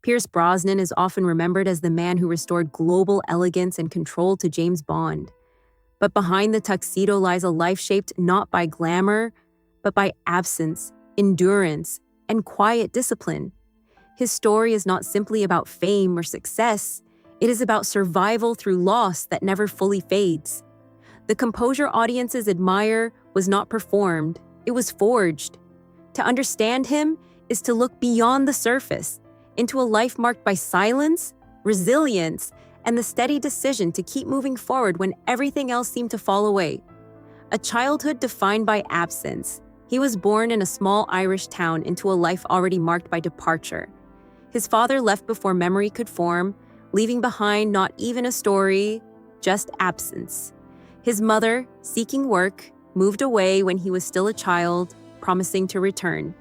Pierce Brosnan is often remembered as the man who restored global elegance and control to James Bond. But behind the tuxedo lies a life shaped not by glamour, but by absence, endurance, and quiet discipline. His story is not simply about fame or success, it is about survival through loss that never fully fades. The composure audiences admire was not performed, it was forged. To understand him is to look beyond the surface, into a life marked by silence, resilience, and the steady decision to keep moving forward when everything else seemed to fall away. A childhood defined by absence. He was born in a small Irish town into a life already marked by departure. His father left before memory could form, leaving behind not even a story, just absence. His mother, seeking work, moved away when he was still a child, promising to return.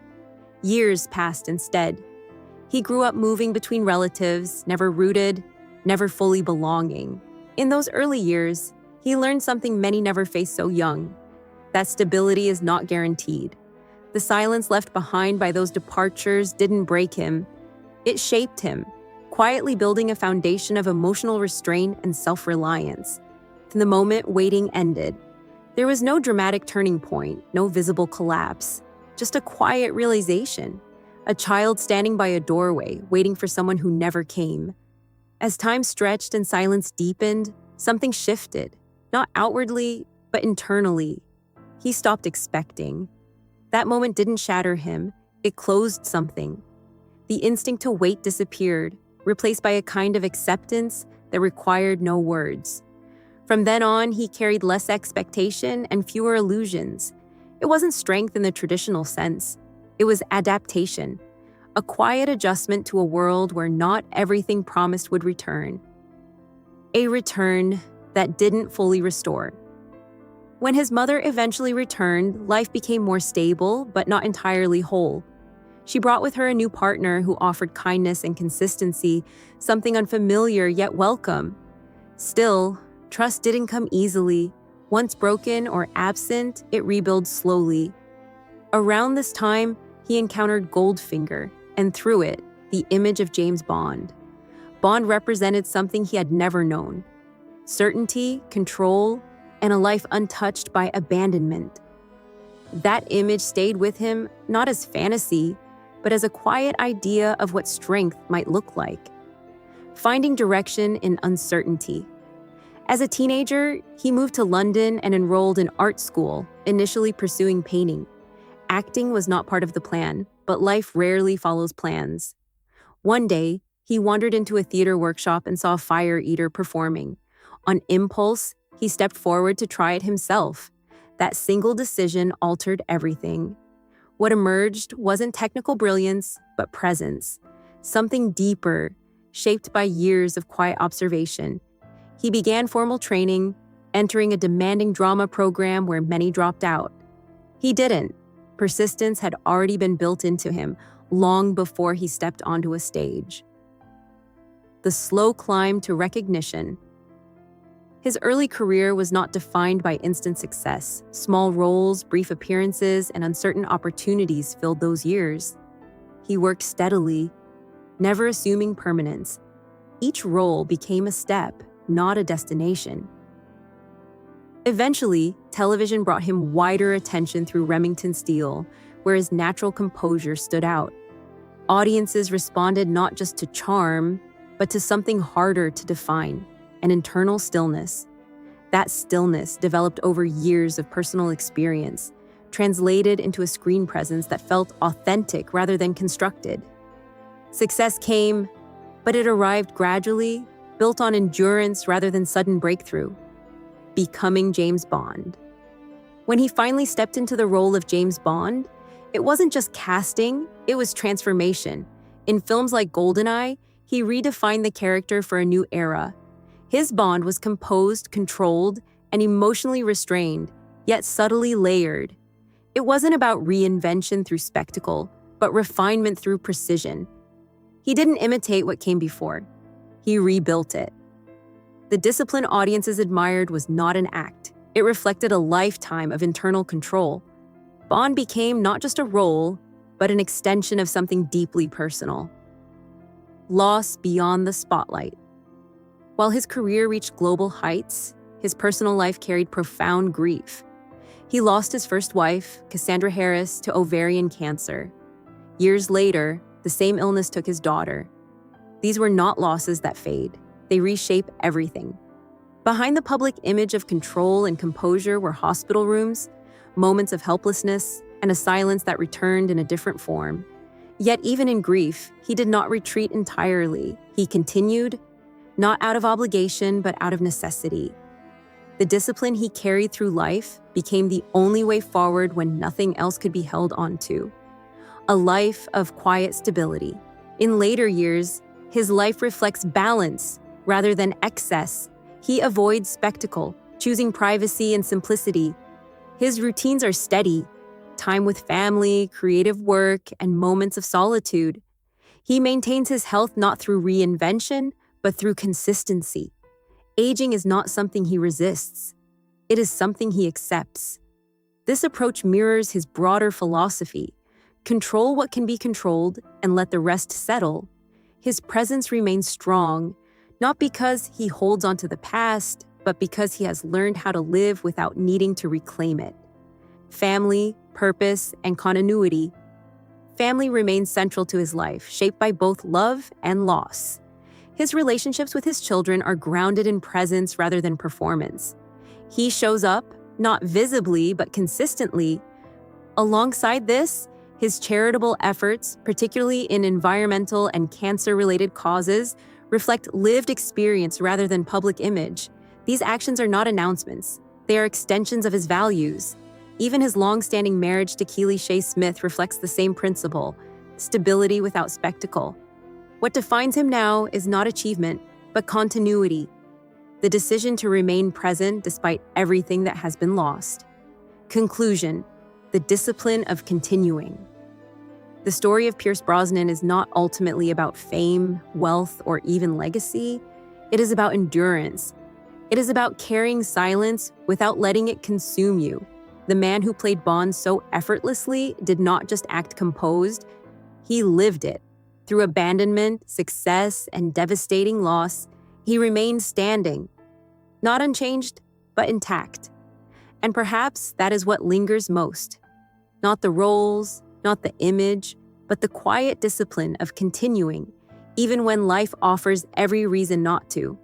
Years passed instead. He grew up moving between relatives, never rooted, never fully belonging. In those early years, he learned something many never face so young, that stability is not guaranteed. The silence left behind by those departures didn't break him. It shaped him, quietly building a foundation of emotional restraint and self-reliance. From the moment waiting ended, there was no dramatic turning point, no visible collapse, just a quiet realization. A child standing by a doorway, waiting for someone who never came. As time stretched and silence deepened, something shifted, not outwardly, but internally. He stopped expecting. That moment didn't shatter him, it closed something. The instinct to wait disappeared, replaced by a kind of acceptance that required no words. From then on, he carried less expectation and fewer illusions. It wasn't strength in the traditional sense. It was adaptation, a quiet adjustment to a world where not everything promised would return. A return that didn't fully restore. When his mother eventually returned, life became more stable, but not entirely whole. She brought with her a new partner who offered kindness and consistency, something unfamiliar yet welcome. Still, trust didn't come easily. Once broken or absent, it rebuilds slowly. Around this time, he encountered Goldfinger, and through it, the image of James Bond. Bond represented something he had never known: certainty, control, and a life untouched by abandonment. That image stayed with him not as fantasy, but as a quiet idea of what strength might look like. Finding direction in uncertainty. As a teenager, he moved to London and enrolled in art school, initially pursuing painting. Acting was not part of the plan, but life rarely follows plans. One day, he wandered into a theater workshop and saw a fire eater performing. On impulse, he stepped forward to try it himself. That single decision altered everything. What emerged wasn't technical brilliance, but presence. Something deeper, shaped by years of quiet observation. He began formal training, entering a demanding drama program where many dropped out. He didn't. Persistence had already been built into him long before he stepped onto a stage. The slow climb to recognition. His early career was not defined by instant success. Small roles, brief appearances, and uncertain opportunities filled those years. He worked steadily, never assuming permanence. Each role became a step, not a destination. Eventually, television brought him wider attention through Remington Steele, where his natural composure stood out. Audiences responded not just to charm, but to something harder to define: an internal stillness. That stillness developed over years of personal experience, translated into a screen presence that felt authentic rather than constructed. Success came, but it arrived gradually, built on endurance rather than sudden breakthrough. Becoming James Bond. When he finally stepped into the role of James Bond, it wasn't just casting, it was transformation. In films like GoldenEye, he redefined the character for a new era. His Bond was composed, controlled, and emotionally restrained, yet subtly layered. It wasn't about reinvention through spectacle, but refinement through precision. He didn't imitate what came before. He rebuilt it. The discipline audiences admired was not an act. It reflected a lifetime of internal control. Bond became not just a role, but an extension of something deeply personal. loss beyond the spotlight. While his career reached global heights, his personal life carried profound grief. He lost his first wife, Cassandra Harris, to ovarian cancer. Years later, the same illness took his daughter. These were not losses that fade. They reshape everything. Behind the public image of control and composure were hospital rooms, moments of helplessness, and a silence that returned in a different form. Yet even in grief, he did not retreat entirely. He continued, not out of obligation, but out of necessity. The discipline he carried through life became the only way forward when nothing else could be held onto. A life of quiet stability. In later years, his life reflects balance rather than excess. He avoids spectacle, choosing privacy and simplicity. His routines are steady, time with family, creative work, and moments of solitude. He maintains his health not through reinvention, but through consistency. Aging is not something he resists. It is something he accepts. This approach mirrors his broader philosophy. Control what can be controlled and let the rest settle. His presence remains strong, not because he holds onto the past, but because he has learned how to live without needing to reclaim it. Family, purpose, and continuity. Family remains central to his life, shaped by both love and loss. His relationships with his children are grounded in presence rather than performance. He shows up, not visibly, but consistently. Alongside this, his charitable efforts, particularly in environmental and cancer-related causes, reflect lived experience rather than public image. These actions are not announcements. They are extensions of his values. Even his long-standing marriage to Keely Shea Smith reflects the same principle: stability without spectacle. What defines him now is not achievement, but continuity. The decision to remain present despite everything that has been lost. Conclusion: the discipline of continuing. The story of Pierce Brosnan is not ultimately about fame, wealth, or even legacy. It is about endurance. It is about carrying silence without letting it consume you. The man who played Bond so effortlessly did not just act composed, he lived it. Through abandonment, success, and devastating loss, he remained standing. Not unchanged, but intact. And perhaps that is what lingers most. Not the roles, not the image, but the quiet discipline of continuing, even when life offers every reason not to.